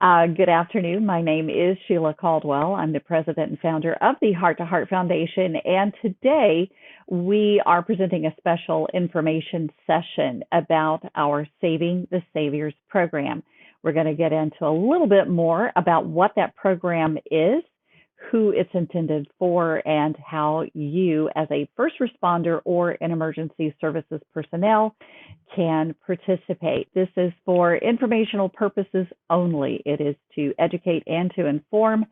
Good afternoon. My name is Sheila Caldwell. I'm the president and founder of the Heart to Heart Foundation. And today we are presenting a special information session about our Saving the Saviors program. We're going to get into a little bit more about what that program is, who it's intended for, and how you, as a first responder or an emergency services personnel, can participate. This is for informational purposes only. It is to educate and to inform,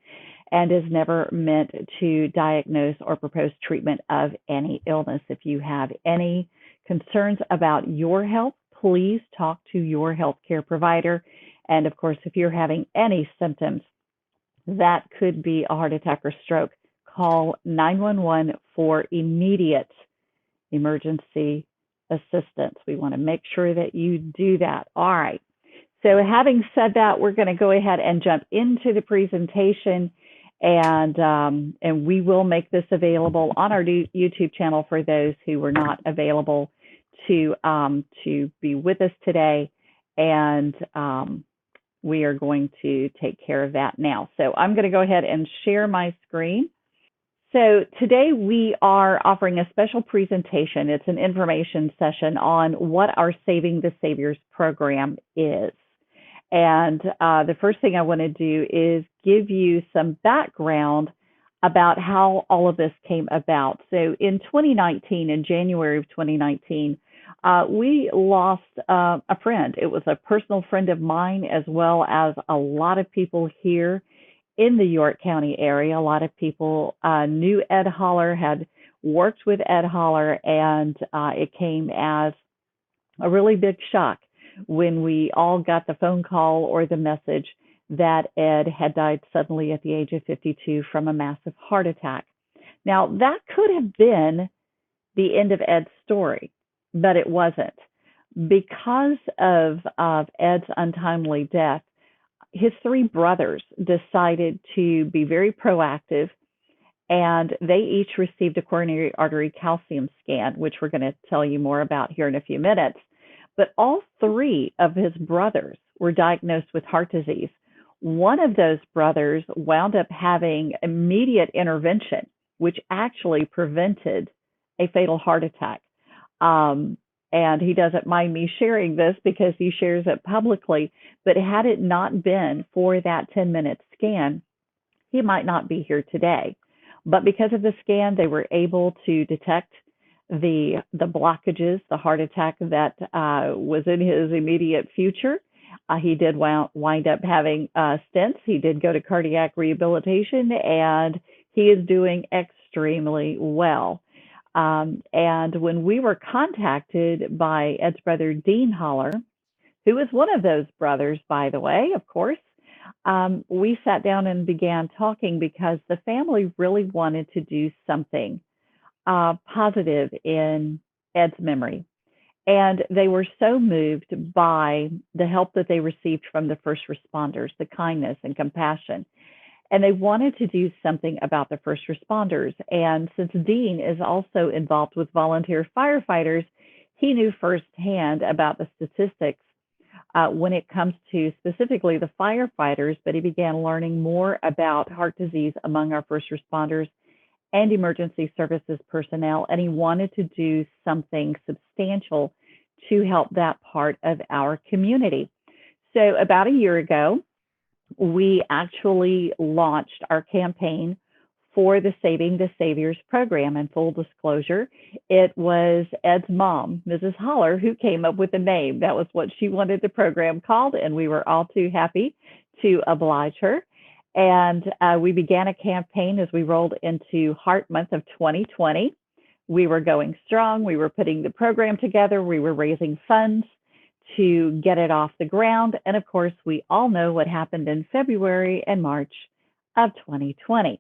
and is never meant to diagnose or propose treatment of any illness. If you have any concerns about your health, please talk to your healthcare provider. And of course, if you're having any symptoms that could be a heart attack or stroke, call 911 for immediate emergency assistance. We want to make sure that you do that. All right. So having said that, we're going to go ahead and jump into the presentation, and we will make this available on our YouTube channel for those who were not available to be with us today. And we are going to take care of that now. So I'm going to go ahead and share my screen. So today we are offering a special presentation. It's an information session on what our Saving the Saviors program is. And the first thing I want to do is give you some background about how all of this came about. So in 2019, in January of 2019, we lost a friend. It was a personal friend of mine, as well as a lot of people here in the York County area. A lot of people knew Ed Holler, had worked with Ed Holler, and it came as a really big shock when we all got the phone call or the message that Ed had died suddenly at the age of 52 from a massive heart attack. Now, that could have been the end of Ed's story, but it wasn't. Because of Ed's untimely death, his three brothers decided to be very proactive, and they each received a coronary artery calcium scan, which we're going to tell you more about here in a few minutes. But all three of his brothers were diagnosed with heart disease. One of those brothers wound up having immediate intervention, which actually prevented a fatal heart attack. And he doesn't mind me sharing this because he shares it publicly, but had it not been for that 10-minute scan, he might not be here today. But because of the scan, they were able to detect the blockages, the heart attack that was in his immediate future. He did wind up having stents. He did go to cardiac rehabilitation, and he is doing extremely well. And when we were contacted by Ed's brother, Dean Holler, who is one of those brothers, by the way, of course, we sat down and began talking because the family really wanted to do something positive in Ed's memory. And they were so moved by the help that they received from the first responders, the kindness and compassion. And they wanted to do something about the first responders. And since Dean is also involved with volunteer firefighters, he knew firsthand about the statistics when it comes to specifically the firefighters, but he began learning more about heart disease among our first responders and emergency services personnel. And he wanted to do something substantial to help that part of our community. So about a year ago, we actually launched our campaign for the Saving the Saviors program. And full disclosure, it was Ed's mom, Mrs. Holler, who came up with the name. That was what she wanted the program called, and we were all too happy to oblige her. And we began a campaign as we rolled into Heart Month of 2020. We were going strong. We were putting the program together. We were raising funds to get it off the ground. And of course, we all know what happened in February and March of 2020.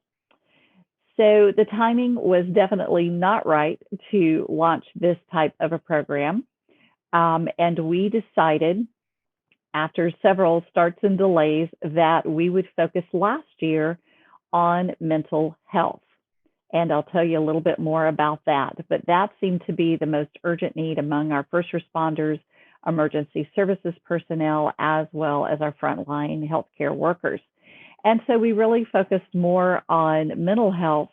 So the timing was definitely not right to launch this type of a program. And we decided, after several starts and delays, that we would focus last year on mental health. And I'll tell you a little bit more about that. But that seemed to be the most urgent need among our first responders, emergency services personnel, as well as our frontline healthcare workers. And so we really focused more on mental health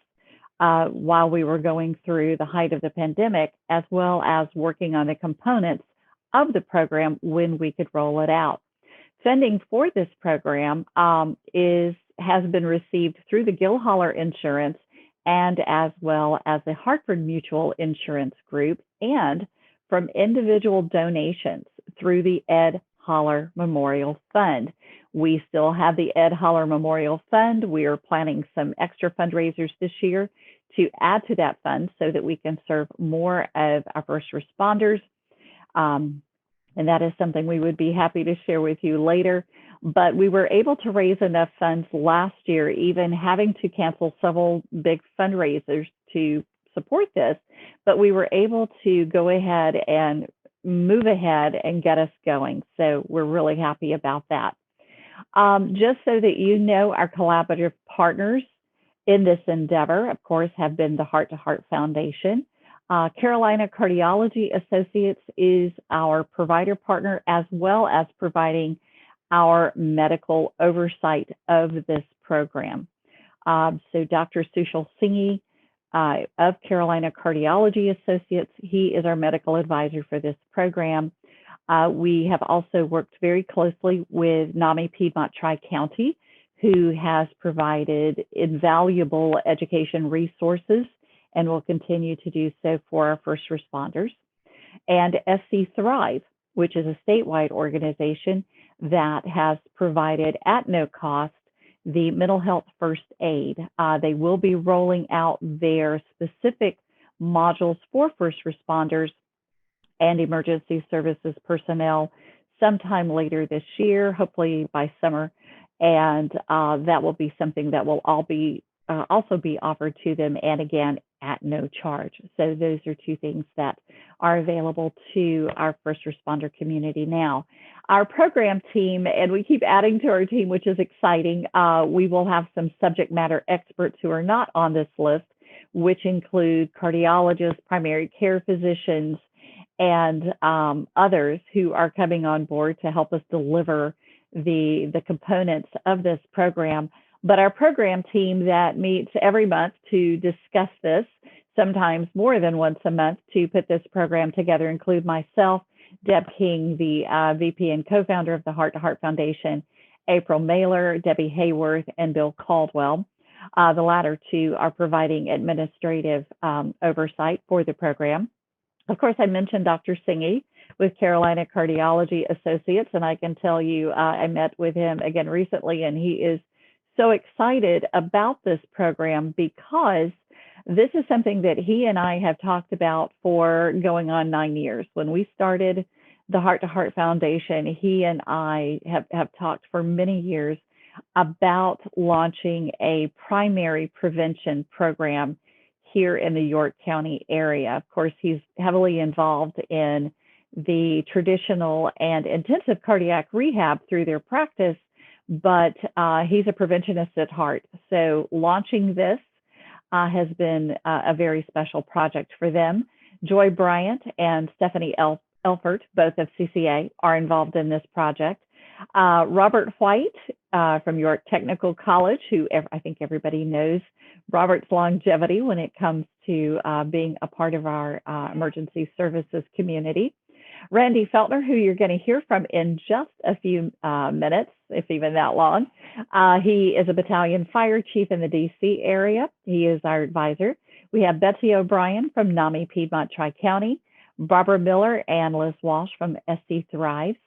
while we were going through the height of the pandemic, as well as working on the components of the program when we could roll it out. Funding for this program has been received through the Gilholler Insurance and as well as the Hartford Mutual Insurance Group and from individual donations through the Ed Holler Memorial Fund. We still have the Ed Holler Memorial Fund. We are planning some extra fundraisers this year to add to that fund so that we can serve more of our first responders. And that is something we would be happy to share with you later. But we were able to raise enough funds last year, even having to cancel several big fundraisers to support this. But we were able to go ahead and move ahead and get us going. So we're really happy about that. Just so that you know, our collaborative partners in this endeavor, of course, have been the Heart to Heart Foundation. Carolina Cardiology Associates is our provider partner, as well as providing our medical oversight of this program. So Dr. Sushil Singhi of Carolina Cardiology Associates, he is our medical advisor for this program. We have also worked very closely with NAMI Piedmont Tri-County, who has provided invaluable education resources and will continue to do so for our first responders. And SC Thrive, which is a statewide organization that has provided at no cost the mental health first aid. They will be rolling out their specific modules for first responders and emergency services personnel sometime later this year, hopefully by summer. And that will be something that will also be offered to them, and again, at no charge. So those are two things that are available to our first responder community now. Our program team, and we keep adding to our team, which is exciting. We will have some subject matter experts who are not on this list, which include cardiologists, primary care physicians, and others who are coming on board to help us deliver the components of this program. But our program team that meets every month to discuss this, sometimes more than once a month, to put this program together, include myself, Deb King, the VP and co-founder of the Heart to Heart Foundation, April Mailer, Debbie Hayworth, and Bill Caldwell. The latter two are providing administrative oversight for the program. Of course, I mentioned Dr. Singhi with Carolina Cardiology Associates, and I can tell you I met with him again recently, and he is so excited about this program because this is something that he and I have talked about for going on 9 years. When we started the Heart to Heart Foundation, he and I have talked for many years about launching a primary prevention program here in the York County area. Of course, he's heavily involved in the traditional and intensive cardiac rehab through their practice, but he's a preventionist at heart. So launching this has been a very special project for them. Joy Bryant and Stephanie Elfert, both of CCA, are involved in this project. Robert White from York Technical College, who I think everybody knows Robert's longevity when it comes to being a part of our emergency services community. Randy Feltner, who you're going to hear from in just a few minutes, if even that long. He is a battalion fire chief in the DC area. He is our advisor. We have Betsy O'Brien from NAMI Piedmont Tri-County, Barbara Miller and Liz Walsh from SC Thrives,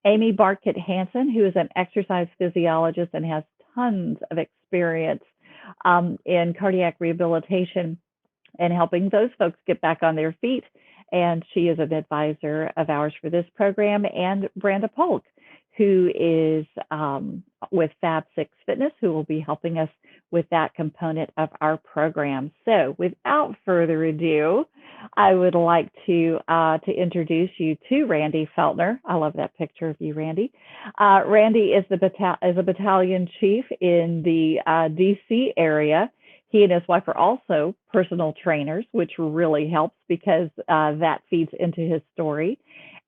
Amy Barkett Hansen, who is an exercise physiologist and has tons of experience in cardiac rehabilitation and helping those folks get back on their feet. And she is an advisor of ours for this program, and Brenda Polk, who is with Fab 6 Fitness, who will be helping us with that component of our program. So without further ado, I would like to introduce you to Randy Feltner. I love that picture of you, Randy. Randy is a battalion chief in the DC area. He and his wife are also personal trainers, which really helps because that feeds into his story.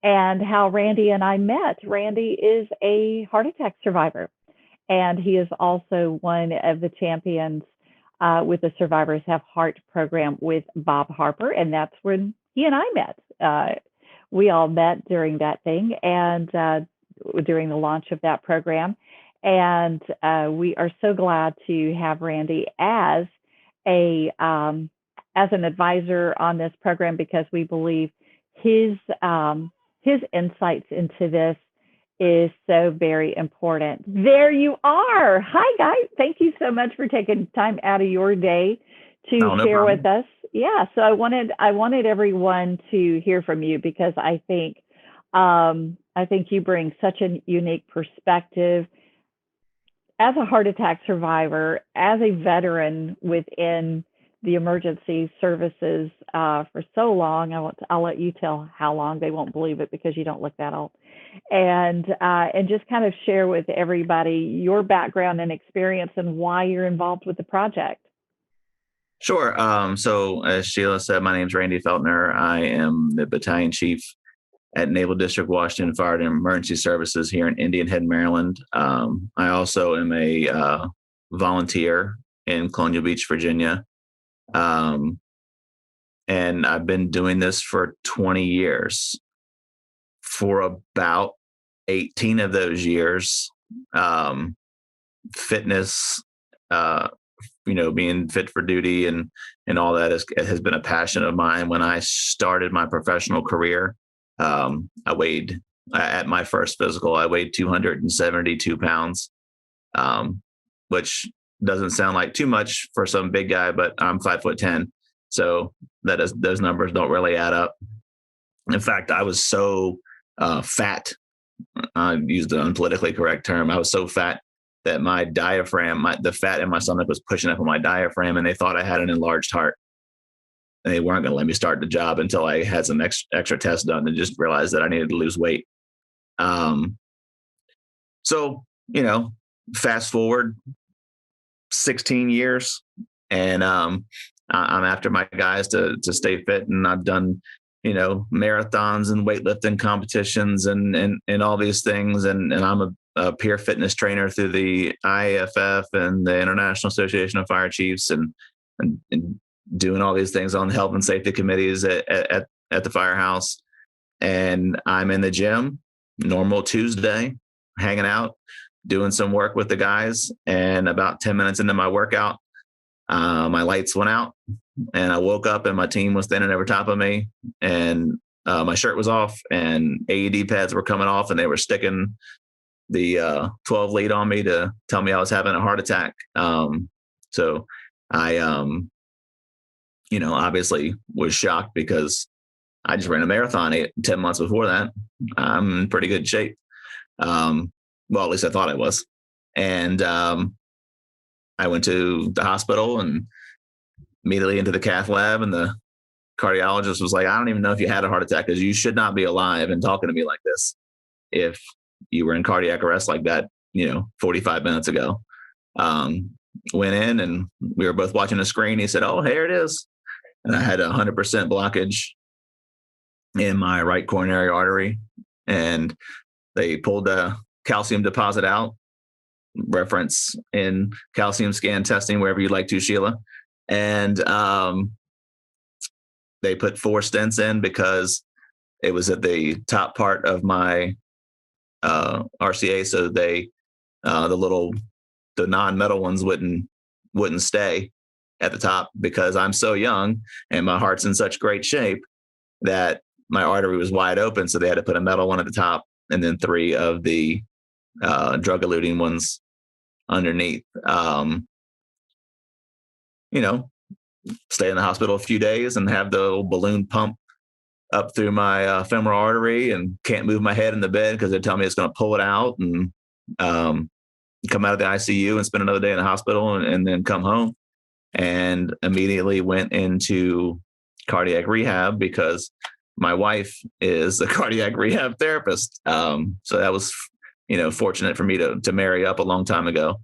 and how Randy and I met. Randy is a heart attack survivor, and he is also one of the champions with the Survivors Have Heart program with Bob Harper, and that's when he and I met. We all met during that thing and during the launch of that program, and we are so glad to have Randy a as an advisor on this program because we believe his his insights into this is so very important. There you are. Hi, guys. Thank you so much for taking time out of your day to Oh, no share with problem. us. Yeah, so I wanted everyone to hear from you because I think you bring such a unique perspective as a heart attack survivor, as a veteran within the emergency services for so long. I'll let you tell how long. They won't believe it because you don't look that old. And just kind of share with everybody your background and experience and why you're involved with the project. Sure. So as Sheila said, my name is Randy Feltner. I am the battalion chief at Naval District Washington Fire and Emergency Services here in Indian Head, Maryland. I also am a volunteer in Colonial Beach, Virginia. Um, and I've been doing this for 20 years. For about 18 of those years, um, fitness, uh, being fit for duty and all that has been a passion of mine. When I started my professional career, I weighed at my first physical, I weighed 272 pounds, which doesn't sound like too much for some big guy, but I'm 5'10". So those numbers don't really add up. In fact, I was so fat. I used the unpolitically correct term. I was so fat that my diaphragm, the fat in my stomach was pushing up on my diaphragm, and they thought I had an enlarged heart. And they weren't going to let me start the job until I had some extra tests done and just realized that I needed to lose weight. Um, so, fast forward 16 years, and I'm after my guys to stay fit, and I've done marathons and weightlifting competitions and all these things, and I'm a peer fitness trainer through the IAFF and the International Association of Fire Chiefs, and doing all these things on the health and safety committees at the firehouse. And I'm in the gym, normal Tuesday, hanging out, doing some work with the guys. And about 10 minutes into my workout, my lights went out, and I woke up and my team was standing over top of me, and my shirt was off, and AED pads were coming off, and they were sticking the 12 lead on me to tell me I was having a heart attack. So I, obviously was shocked because I just ran a marathon 10 months before that. I'm in pretty good shape. Well, at least I thought I was. And I went to the hospital and immediately into the cath lab, and the cardiologist was like, I don't even know if you had a heart attack because you should not be alive and talking to me like this if you were in cardiac arrest like that, 45 minutes ago. Went in and we were both watching the screen. He said, oh, here it is. And I had 100% blockage in my right coronary artery. And they pulled the calcium deposit out, reference in calcium scan testing, wherever you'd like to, Sheila. And they put 4 stents in because it was at the top part of my RCA. So the non-metal ones wouldn't stay at the top because I'm so young and my heart's in such great shape that my artery was wide open. So they had to put a metal one at the top and then 3 of the drug-eluting ones underneath. Stay in the hospital a few days and have the little balloon pump up through my femoral artery, and can't move my head in the bed because they tell me it's going to pull it out, and come out of the ICU and spend another day in the hospital, and then come home, and immediately went into cardiac rehab because my wife is a cardiac rehab therapist. So that was, fortunate for me to marry up a long time ago.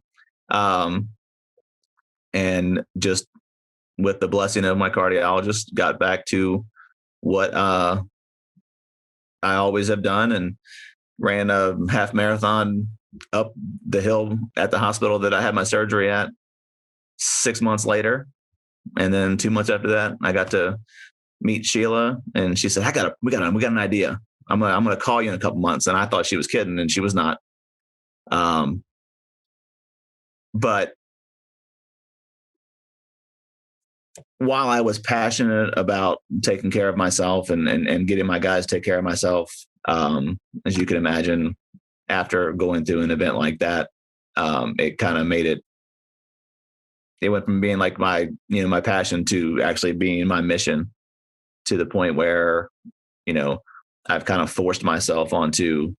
And just with the blessing of my cardiologist, got back to what I always have done, and ran a half marathon up the hill at the hospital that I had my surgery at 6 months later. And then 2 months after that, I got to meet Sheila, and she said, we got an idea. I'm gonna call you in a couple months. And I thought she was kidding, and she was not. But while I was passionate about taking care of myself and getting my guys to take care of myself, as you can imagine, after going through an event like that, it kind of made it went from being like my passion to actually being my mission, to the point where, I've kind of forced myself onto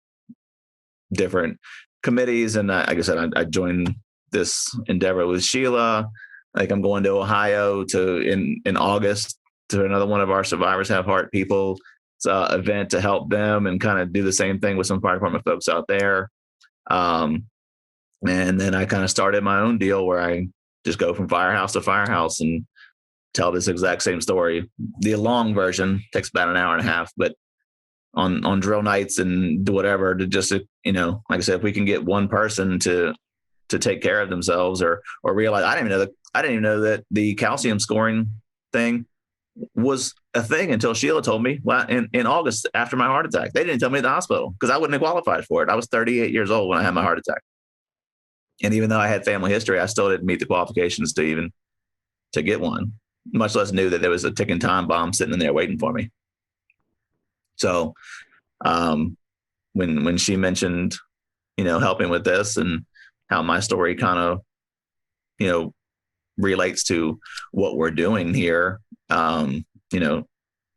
different committees. And like I said, I joined this endeavor with Sheila. Like, I'm going to Ohio in August to another one of our Survivors Have Heart people event to help them and kind of do the same thing with some fire department folks out there. And then I kind of started my own deal where I just go from firehouse to firehouse and tell this exact same story. The long version takes about an hour and a half, but on drill nights and whatever, to just, like I said, if we can get one person to take care of themselves or realize, I didn't even know that the calcium scoring thing was a thing until Sheila told me in August after my heart attack. They didn't tell me at the hospital because I wouldn't have qualified for it. I was 38 years old when I had my heart attack. And even though I had family history, I still didn't meet the qualifications to get one, much less knew that there was a ticking time bomb sitting in there waiting for me. So when she mentioned, helping with this and how my story kind of, relates to what we're doing here,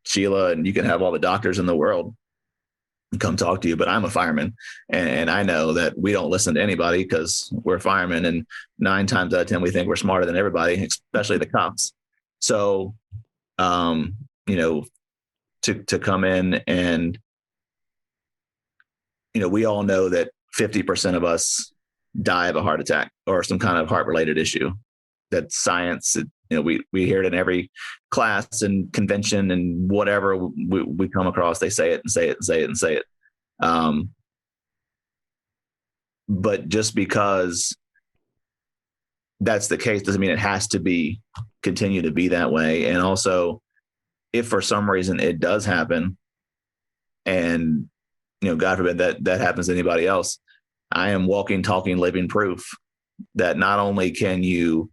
Sheila, and you can have all the doctors in the world come talk to you, but I'm a fireman, and I know that we don't listen to anybody because we're firemen, and 9 times out of 10 we think we're smarter than everybody, especially the cops. So to come in and we all know that 50% of us die of a heart attack or some kind of heart related issue. That's science. We hear it in every class and convention and whatever we come across. They say it and say it and say it and say it. But just because that's the case doesn't mean it has to continue to be that way. And also, if for some reason it does happen, and God forbid that happens to anybody else, I am walking, talking, living proof that not only can you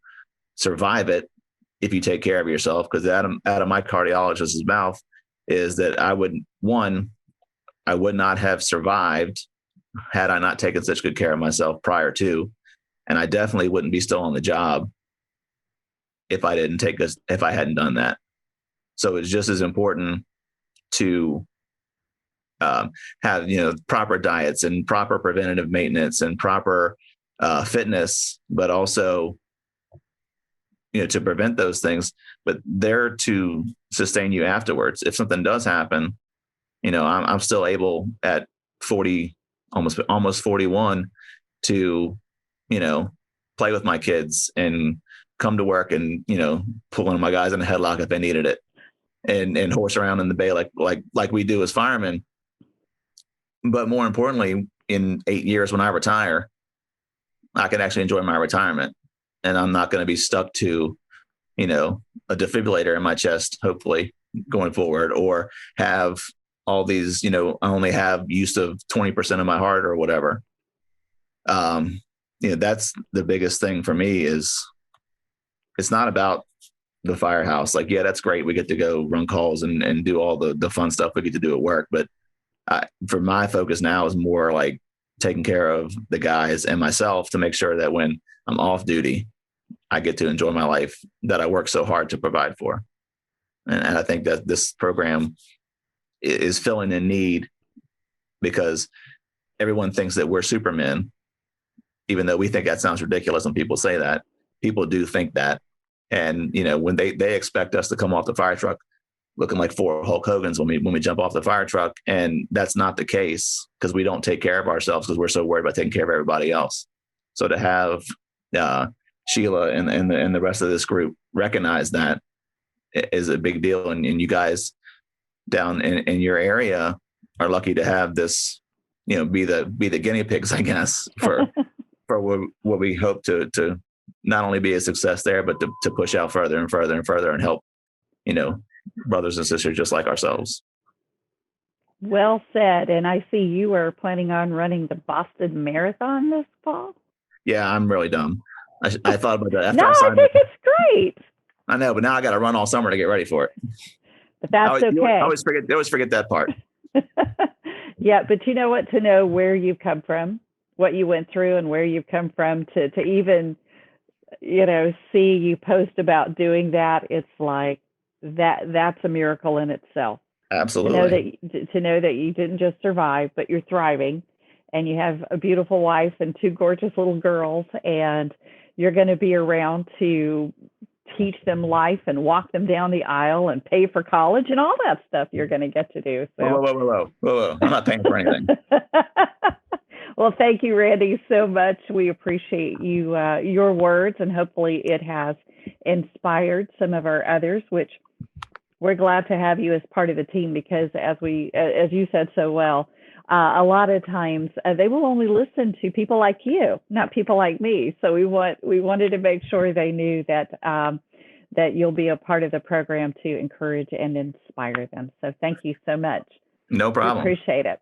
survive it if you take care of yourself, because out of my cardiologist's mouth is that I would not have survived had I not taken such good care of myself prior to, and I definitely wouldn't be still on the job if I hadn't done that. So it's just as important to have proper diets and proper preventative maintenance and proper fitness, but also to prevent those things, but they're to sustain you afterwards. If something does happen, I'm still able at 40, almost 41, to play with my kids and come to work and pull one of my guys in a headlock if they needed it, and horse around in the bay like we do as firemen. But more importantly, in 8 years when I retire, I can actually enjoy my retirement, and I'm not going to be stuck to, a defibrillator in my chest, hopefully going forward, or have all these, I only have use of 20% of my heart or whatever. That's the biggest thing for me. Is it's not about the firehouse. Like, yeah, that's great. We get to go run calls and do all the fun stuff we get to do at work. But for my focus now is more like taking care of the guys and myself to make sure that when I'm off duty, I get to enjoy my life that I work so hard to provide for. And I think that this program is filling a need, because everyone thinks that we're supermen, even though we think that sounds ridiculous when people say that. People do think that. And, when they expect us to come off the fire truck looking like 4 Hulk Hogans when we jump off the fire truck. And that's not the case, because we don't take care of ourselves because we're so worried about taking care of everybody else. So to have Sheila and the rest of this group recognize that is a big deal. And you guys down in your area, are lucky to have this, be the guinea pigs, I guess, for what we hope to not only be a success there, but to push out further and further and further and help, brothers and sisters just like ourselves. Well said. And I see you are planning on running the Boston Marathon this fall. Yeah, I'm really dumb. I thought about that after No, I I signed think up. it's great. I know, but now I got to run all summer to get ready for it. But that's okay. I always forget that part. Yeah, but you know what? To know where you've come from, what you went through, and where you've come from, to even see you post about doing that, it's like that's a miracle in itself. Absolutely. To know that you didn't just survive, but you're thriving, and you have a beautiful wife and two gorgeous little girls, and you're going to be around to teach them life and walk them down the aisle and pay for college and all that stuff you're going to get to do. So. Whoa. I'm not paying for anything. Well, thank you, Randy, so much. We appreciate you, your words, and hopefully it has inspired some of our others, which we're glad to have you as part of the team, because as you said so well, a lot of times they will only listen to people like you, not people like me. So we wanted to make sure they knew that that you'll be a part of the program to encourage and inspire them. So thank you so much. No problem. We appreciate it.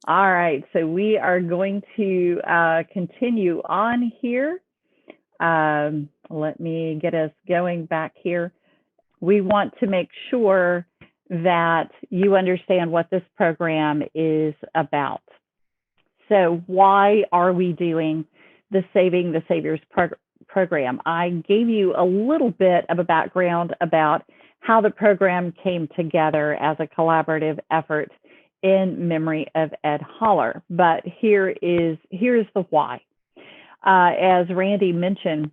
All right, so we are going to continue on here. Let me get us going back here. We want to make sure that you understand what this program is about. So why are we doing the Saving the Saviors program? I gave you a little bit of a background about how the program came together as a collaborative effort in memory of Ed Holler, but here's the why. As Randy mentioned,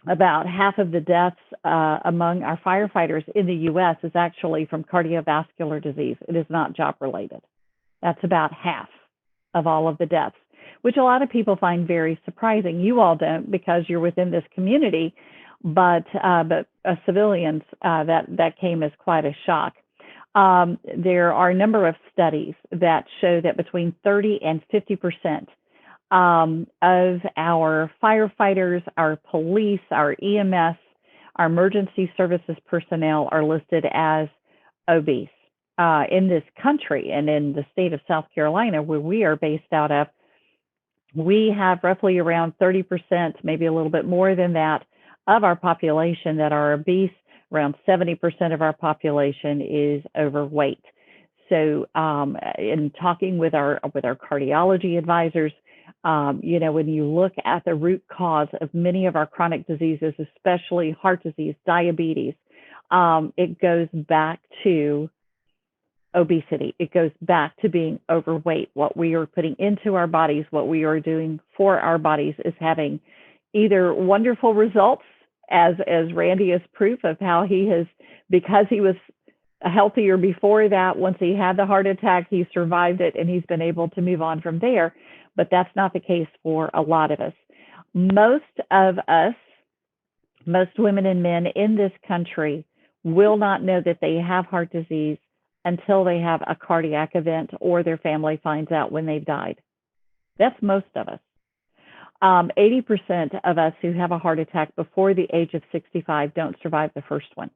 about half of the deaths among our firefighters in the U.S. is actually from cardiovascular disease. It is not job related. That's about half of all of the deaths, which a lot of people find very surprising. You all don't, because you're within this community, but civilians, that came as quite a shock. There are a number of studies that show that between 30 and 50% of our firefighters, our police, our EMS, our emergency services personnel are listed as obese. In this country and in the state of South Carolina, where we are based out of, we have roughly around 30%, maybe a little bit more than that, of our population that are obese. Around 70% of our population is overweight. So in talking with our cardiology advisors, when you look at the root cause of many of our chronic diseases, especially heart disease, diabetes, it goes back to obesity. It goes back to being overweight. What we are putting into our bodies, what we are doing for our bodies, is having either wonderful results, as Randy is proof of how he has, because he was healthier before that, once he had the heart attack, he survived it and he's been able to move on from there. But that's not the case for a lot of us. Most of us, most women and men in this country, will not know that they have heart disease until they have a cardiac event or their family finds out when they've died. That's most of us. 80% of us who have a heart attack before the age of 65 don't survive the first one.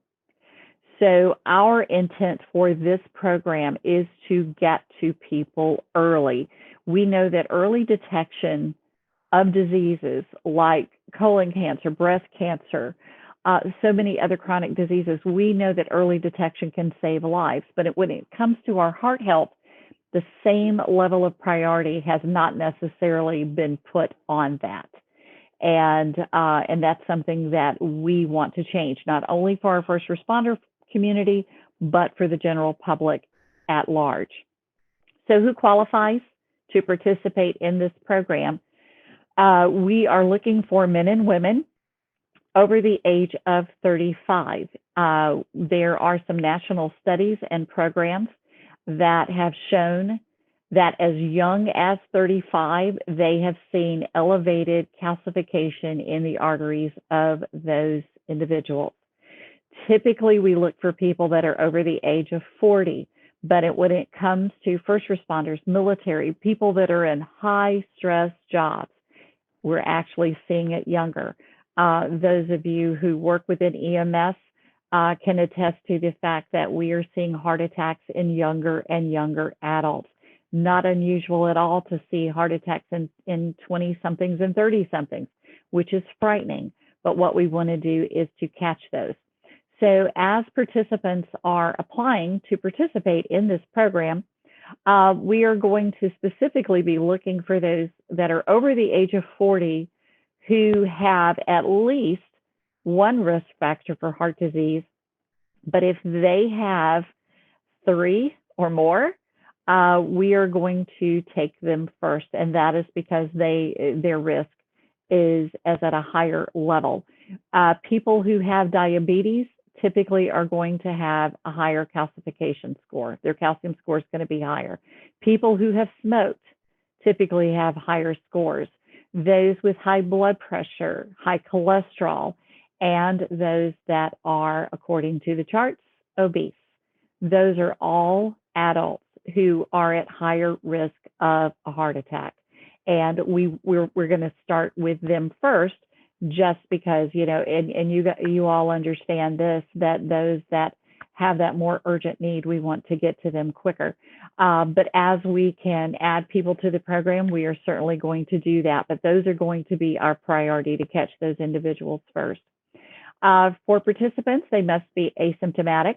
So our intent for this program is to get to people early. We know that early detection of diseases like colon cancer, breast cancer, so many other chronic diseases, we know that early detection can save lives. But when it comes to our heart health, the same level of priority has not necessarily been put on that. And that's something that we want to change, not only for our first responder community, but for the general public at large. So who qualifies to participate in this program? We are looking for men and women over the age of 35. There are some national studies and programs that have shown that as young as 35, they have seen elevated calcification in the arteries of those individuals. Typically, we look for people that are over the age of 40, But when it comes to first responders, military, people that are in high stress jobs, we're actually seeing it younger. Those of you who work within EMS can attest to the fact that we are seeing heart attacks in younger and younger adults. Not unusual at all to see heart attacks in 20 somethings and 30 somethings, which is frightening. But what we want to do is to catch those. So as participants are applying to participate in this program, we are going to specifically be looking for those that are over the age of 40 who have at least one risk factor for heart disease. But if they have 3 or more, we are going to take them first, and that is because their risk is at a higher level. People who have diabetes typically are going to have a higher calcification score. Their calcium score is going to be higher. People who have smoked typically have higher scores. Those with high blood pressure, high cholesterol, and those that are, according to the charts, obese. Those are all adults who are at higher risk of a heart attack. And we're going to start with them first, just because, and you all understand this, that those that have that more urgent need, we want to get to them quicker. But as we can add people to the program, we are certainly going to do that. But those are going to be our priority, to catch those individuals first. For participants, they must be asymptomatic.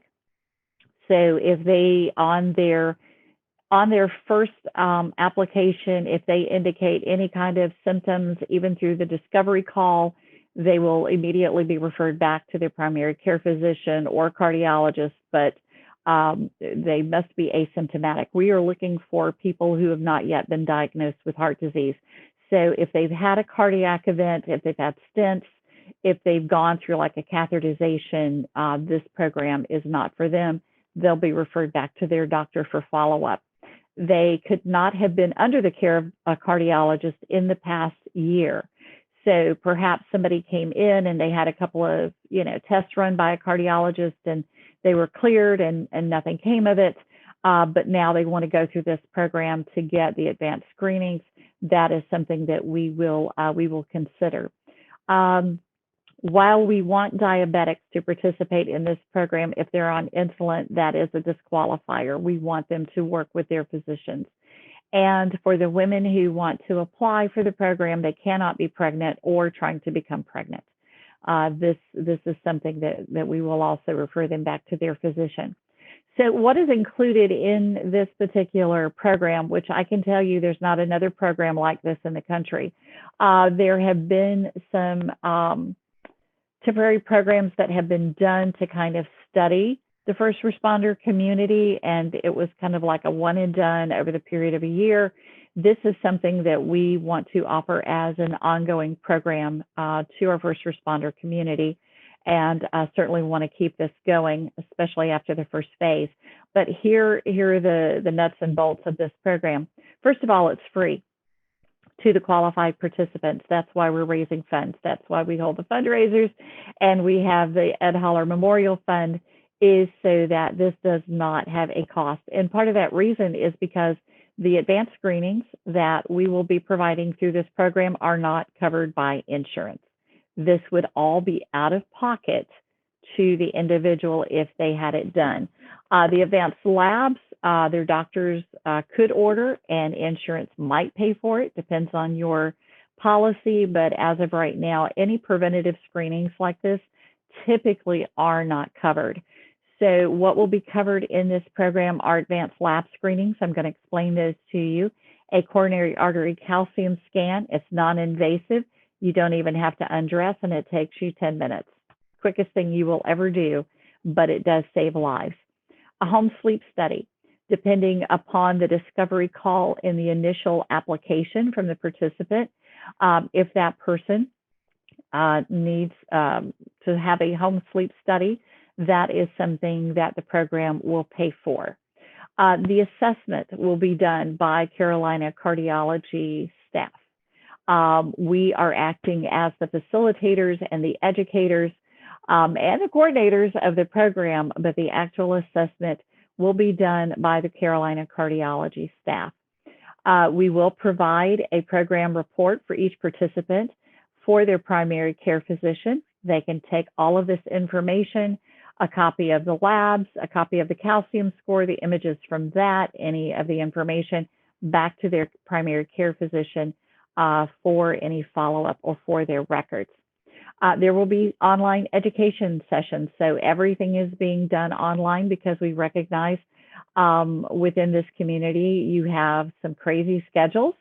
So if they, on their first application, if they indicate any kind of symptoms, even through the discovery call, they will immediately be referred back to their primary care physician or cardiologist, but they must be asymptomatic. We are looking for people who have not yet been diagnosed with heart disease. So if they've had a cardiac event, if they've had stents, if they've gone through like a catheterization, this program is not for them. They'll be referred back to their doctor for follow-up. They could not have been under the care of a cardiologist in the past year. So perhaps somebody came in and they had a couple of, tests run by a cardiologist and they were cleared and nothing came of it. But now they want to go through this program to get the advanced screenings. That is something that we will consider. While we want diabetics to participate in this program, if they're on insulin, that is a disqualifier. We want them to work with their physicians. And for the women who want to apply for the program, they cannot be pregnant or trying to become pregnant. This is something that we will also refer them back to their physician. So what is included in this particular program, which I can tell you there's not another program like this in the country. There have been some temporary programs that have been done to kind of study the first responder community, and it was kind of like a one and done over the period of a year. This is something that we want to offer as an ongoing program to our first responder community, and certainly want to keep this going, especially after the first phase. But here are the nuts and bolts of this program. First of all, it's free to the qualified participants. That's why we're raising funds. That's why we hold the fundraisers, and we have the Ed Holler Memorial Fund, is so that this does not have a cost. And part of that reason is because the advanced screenings that we will be providing through this program are not covered by insurance. This would all be out of pocket to the individual if they had it done. The advanced labs, their doctors could order, and insurance might pay for it, depends on your policy. But as of right now, any preventative screenings like this typically are not covered. So what will be covered in this program are advanced lab screenings. I'm going to explain those to you. A coronary artery calcium scan. It's non-invasive. You don't even have to undress, and it takes you 10 minutes. Quickest thing you will ever do, but it does save lives. A home sleep study. Depending upon the discovery call in the initial application from the participant, if that person needs to have a home sleep study, that is something that the program will pay for. The assessment will be done by Carolina Cardiology staff. We are acting as the facilitators and the educators and the coordinators of the program, but the actual assessment will be done by the Carolina Cardiology staff. We will provide a program report for each participant for their primary care physician. They can take all of this information, a copy of the labs, a copy of the calcium score, the images from that, any of the information back to their primary care physician for any follow-up or for their records. There will be online education sessions. So everything is being done online because we recognize within this community, you have some crazy schedules.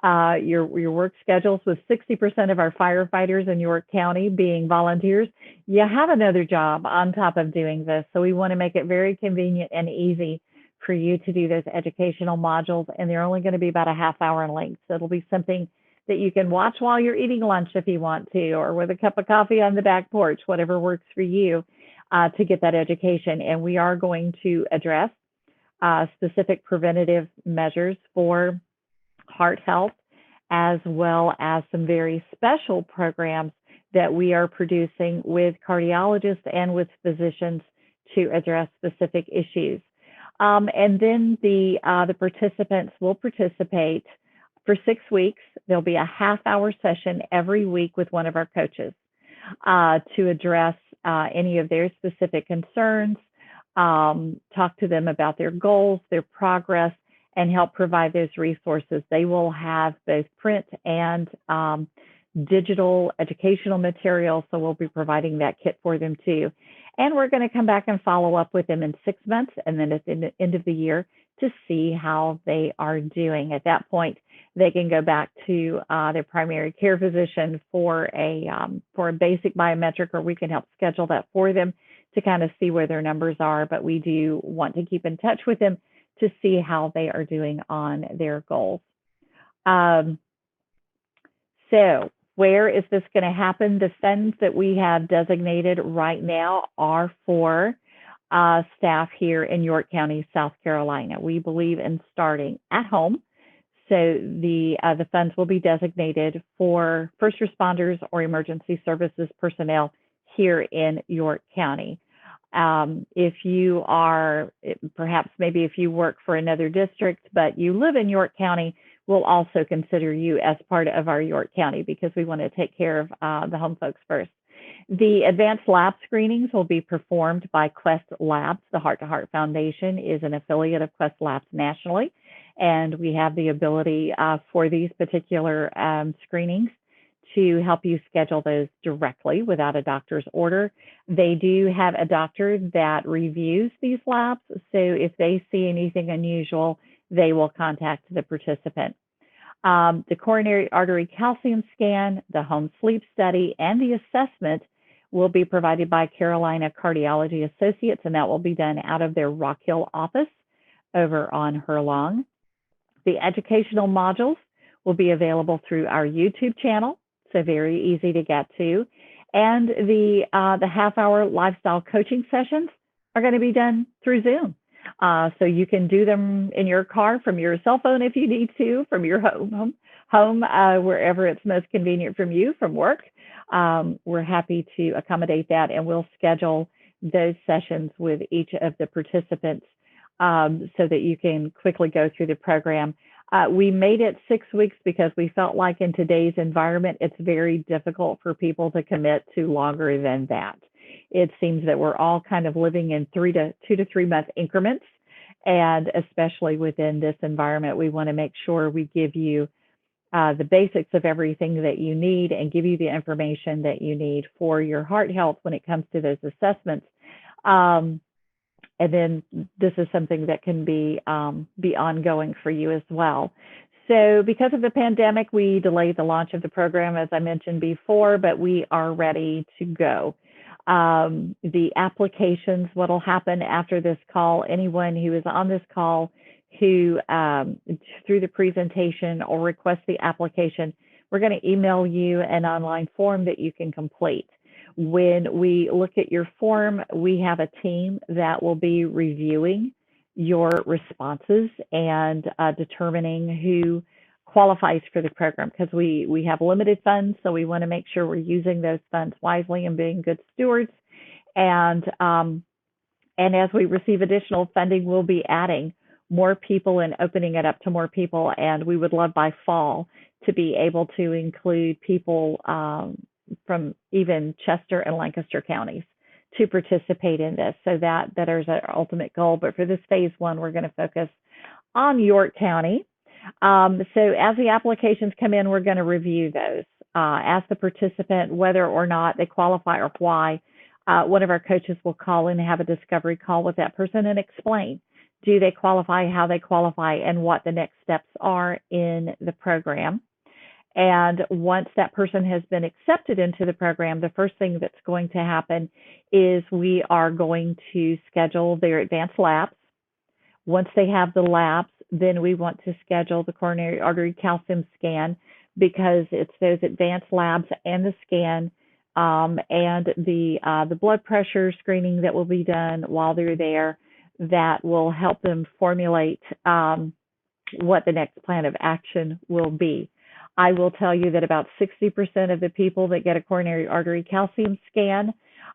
Your work schedules with 60% of our firefighters in York County being volunteers. You have another job on top of doing this. So we want to make it very convenient and easy for you to do those educational modules. And they're only going to be about a half hour in length. So it'll be something that you can watch while you're eating lunch if you want to, or with a cup of coffee on the back porch, whatever works for you to get that education. And we are going to address specific preventative measures for heart health, as well as some very special programs that we are producing with cardiologists and with physicians to address specific issues. And then the participants will participate for 6 weeks. There'll be a half-hour session every week with one of our coaches to address any of their specific concerns, talk to them about their goals, their progress, and help provide those resources. They will have both print and digital educational material, so we'll be providing that kit for them too. And we're going to come back and follow up with them in 6 months and then at the end of the year to see how they are doing. At that point, they can go back to their primary care physician for a basic biometric, or we can help schedule that for them to kind of see where their numbers are. But we do want to keep in touch with them to see how they are doing on their goals. So where is this going to happen? The funds that we have designated right now are for staff here in York County, South Carolina. We believe in starting at home. So the funds will be designated for first responders or emergency services personnel here in York County. If you are, perhaps maybe if you work for another district, but you live in York County, we'll also consider you as part of our York County because we want to take care of the home folks first. The advanced lab screenings will be performed by Quest Labs. The Heart to Heart Foundation is an affiliate of Quest Labs nationally, and we have the ability for these particular screenings to help you schedule those directly without a doctor's order. They do have a doctor that reviews these labs, so if they see anything unusual, they will contact the participant. The coronary artery calcium scan, the home sleep study, and the assessment will be provided by Carolina Cardiology Associates, and that will be done out of their Rock Hill office over on Herlong. The educational modules will be available through our YouTube channel, so very easy to get to. And the half-hour lifestyle coaching sessions are going to be done through Zoom. So you can do them in your car, from your cell phone if you need to, from your home, wherever it's most convenient from you, from work. We're happy to accommodate that, and we'll schedule those sessions with each of the participants so that you can quickly go through the program. We made it 6 weeks because we felt like in today's environment, it's very difficult for people to commit to longer than that. It seems that we're all kind of living in 2 to 3 month increments. And especially within this environment, we want to make sure we give you the basics of everything that you need and give you the information that you need for your heart health when it comes to those assessments. And then this is something that can be ongoing for you as well. So because of the pandemic, we delayed the launch of the program, as I mentioned before, but we are ready to go. The applications, what will happen after this call, anyone who is on this call who through the presentation or request the application, we're going to email you an online form that you can complete. When we look at your form, we have a team that will be reviewing your responses and determining who qualifies for the program, because we have limited funds, so we want to make sure we're using those funds wisely and being good stewards. And And as we receive additional funding, we'll be adding more people and opening it up to more people. And we would love by fall to be able to include people from even Chester and Lancaster counties to participate in this. So that is our ultimate goal. But for this phase one, we're going to focus on York County. So as the applications come in, we're going to review those. Ask the participant whether or not they qualify or why. One of our coaches will call in and have a discovery call with that person and explain, do they qualify, how they qualify, and what the next steps are in the program. And once that person has been accepted into the program, the first thing that's going to happen is we are going to schedule their advanced labs. Once they have the labs, then we want to schedule the coronary artery calcium scan, because it's those advanced labs and the scan and the blood pressure screening that will be done while they're there that will help them formulate what the next plan of action will be. I will tell you that about 60% of the people that get a coronary artery calcium scan,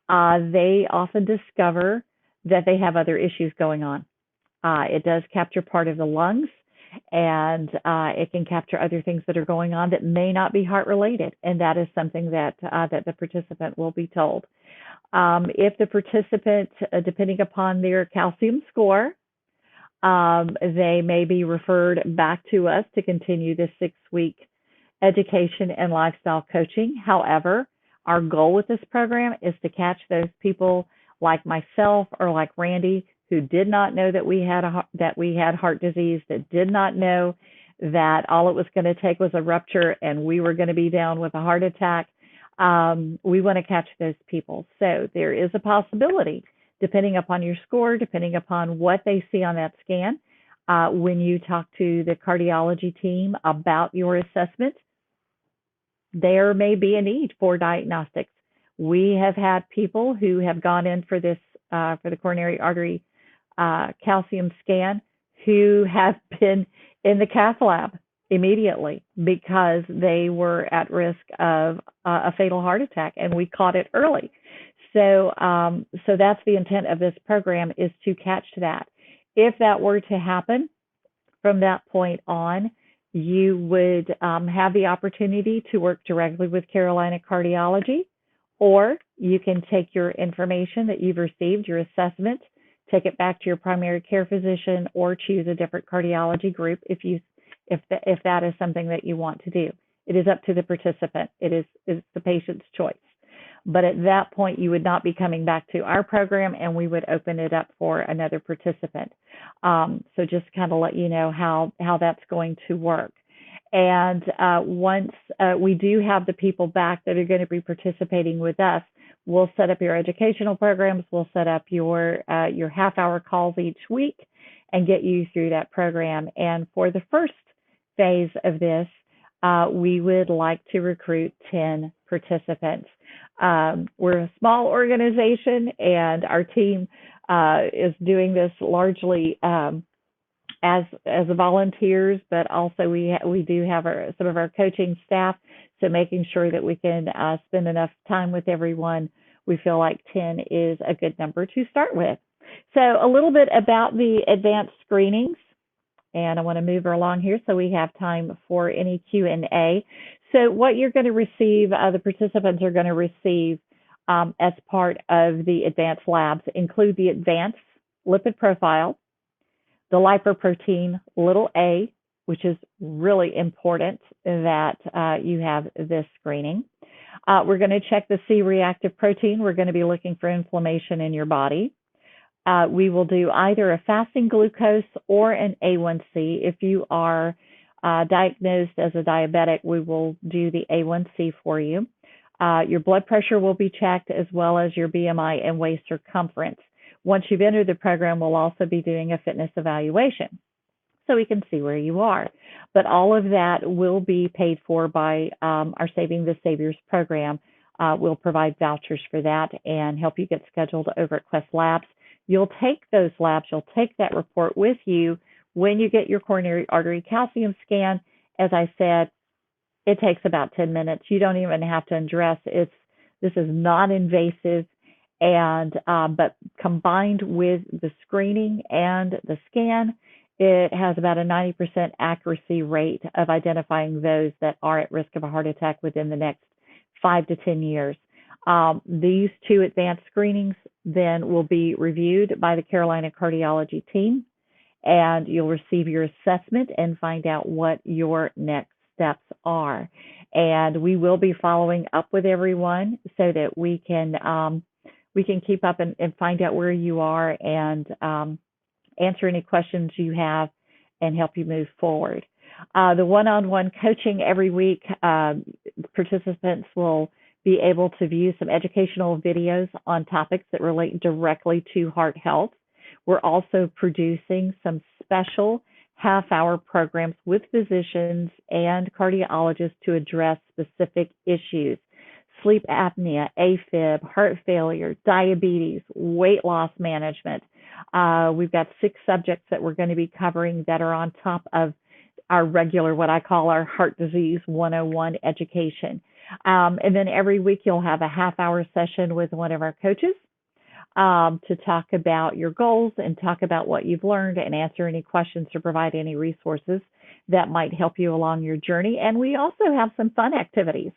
they often discover that they have other issues going on. It does capture part of the lungs, and it can capture other things that are going on that may not be heart related, and that is something that the participant will be told. If the participant, depending upon their calcium score, they may be referred back to us to continue this 6-week education and lifestyle coaching. However, our goal with this program is to catch those people like myself or like Randy, who did not know that we had heart disease, that did not know that all it was going to take was a rupture and we were going to be down with a heart attack. We want to catch those people. So there is a possibility, depending upon your score, depending upon what they see on that scan, when you talk to the cardiology team about your assessment, there may be a need for diagnostics. We have had people who have gone in for this, for the coronary artery calcium scan, who have been in the cath lab immediately because they were at risk of a fatal heart attack, and we caught it early. So that's the intent of this program, is to catch that. If that were to happen, from that point on, you would have the opportunity to work directly with Carolina Cardiology, or you can take your information that you've received, your assessment, take it back to your primary care physician, or choose a different cardiology group if that is something that you want to do. It is up to the participant. It's the patient's choice. But at that point, you would not be coming back to our program, and we would open it up for another participant. So just kind of let you know how that's going to work. And once we do have the people back that are going to be participating with us, we'll set up your educational programs. We'll set up your half-hour calls each week and get you through that program. And for the first phase of this, we would like to recruit 10 participants. We're a small organization, and our team is doing this largely as volunteers, but also we do have some of our coaching staff. So making sure that we can spend enough time with everyone, we feel like 10 is a good number to start with. So a little bit about the advanced screenings, and I want to move along here so we have time for any Q&A. So what you're going to receive, the participants are going to receive as part of the advanced labs include the advanced lipid profile, the lipoprotein little a, which is really important that you have this screening. We're going to check the C-reactive protein. We're going to be looking for inflammation in your body. We will do either a fasting glucose or an A1C. If you are diagnosed as a diabetic, we will do the A1C for you. Your blood pressure will be checked, as well as your BMI and waist circumference. Once you've entered the program, we'll also be doing a fitness evaluation so we can see where you are. But all of that will be paid for by our Saving the Saviors program. We'll provide vouchers for that and help you get scheduled over at Quest Labs. You'll take those labs, you'll take that report with you when you get your coronary artery calcium scan. As I said, it takes about 10 minutes. You don't even have to undress. This is non-invasive, And but combined with the screening and the scan, it has about a 90% accuracy rate of identifying those that are at risk of a heart attack within the next 5 to 10 years. These two advanced screenings then will be reviewed by the Carolina Cardiology team, and you'll receive your assessment and find out what your next steps are. And we will be following up with everyone so that we can keep up and find out where you are and answer any questions you have and help you move forward. The one-on-one coaching every week, participants will be able to view some educational videos on topics that relate directly to heart health. We're also producing some special half-hour programs with physicians and cardiologists to address specific issues: sleep apnea, AFib, heart failure, diabetes, weight loss management. We've got 6 subjects that we're going to be covering that are on top of our regular, what I call our Heart Disease 101 education. And then every week you'll have a half-hour session with one of our coaches to talk about your goals and talk about what you've learned and answer any questions or provide any resources that might help you along your journey. And we also have some fun activities.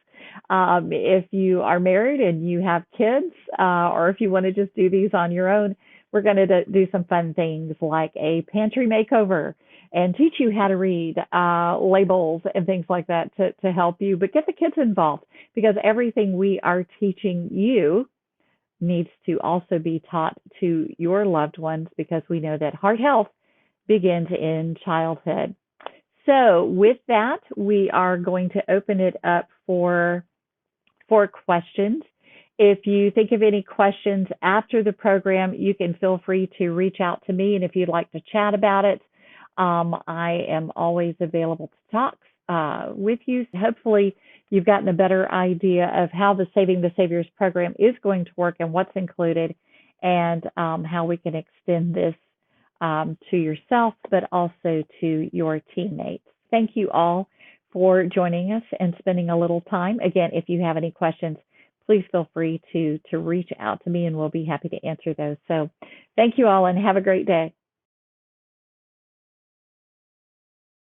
If you are married and you have kids, or if you want to just do these on your own, we're going to do some fun things like a pantry makeover and teach you how to read labels and things like that to help you. But get the kids involved, because everything we are teaching you needs to also be taught to your loved ones, because we know that heart health begins in childhood. So with that, we are going to open it up for questions. If you think of any questions after the program, you can feel free to reach out to me. And if you'd like to chat about it, I am always available to talk with you. Hopefully, you've gotten a better idea of how the Saving the Saviors program is going to work and what's included, and how we can extend this to yourself, but also to your teammates. Thank you all for joining us and spending a little time. Again, if you have any questions, please feel free to reach out to me, and we'll be happy to answer those. So thank you all, and have a great day.